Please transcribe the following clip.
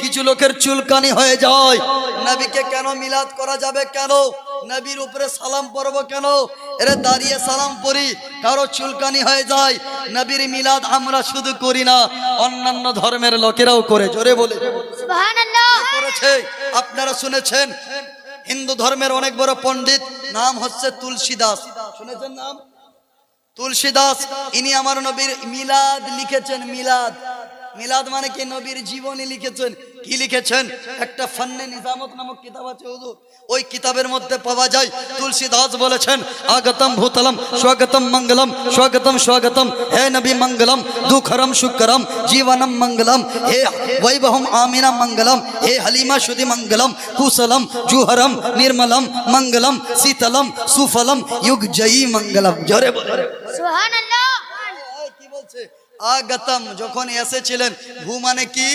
কিছু লোকের চুলকানি হয়ে যায়, নবীকে কেন মিলাদ করা যাবে, কেন নবীর উপরে সালাম পড়ব, কেন এরে দাঁড়িয়ে সালাম পড়ি, কারো চুলকানি হয়ে যায়। নবীর মিলাদ আমরা শুধু করি না, অন্যান্য ধর্মের লোকেরাও করে। জোরে বলে সুবহানাল্লাহ। করেছে। আপনারা শুনেছেন হিন্দু ধর্মের অনেক বড় পণ্ডিত, নাম হচ্ছে তুলসী দাস। শুনেছেন নাম? তুলসী দাস, ইনি আমার নবীর মিলাদ লিখেছেন। মিলাদ, মিলাদ মানে কি? নবীর জীবনী লিখেছেন। কি লিখেছেন? একটা ফান্নে নিজামত নামক কিতাব আছে হুজুর, ওই কিতাবের মধ্যে পাওয়া যায়। তুলসী দাস বলেছেন, আগতম ভূতলম স্বাগতম মঙ্গলম, স্বাগতম স্বাগতম, হে নবী মঙ্গলম, দুঃখরম শুকরম জীবনম মঙ্গলম, হে বৈভবম আমিনা মঙ্গলম, হে হালিমা সুদি মঙ্গলম, কুশলম জুহরম নির্মলম মঙ্গলম, শীতলম সুফলম যুগ জয়ী মঙ্গলম। জোরে বলে সুবহানাল্লাহ। কি বলছে? আগতম যখন এসেছিলেন, ভূ মানে কি?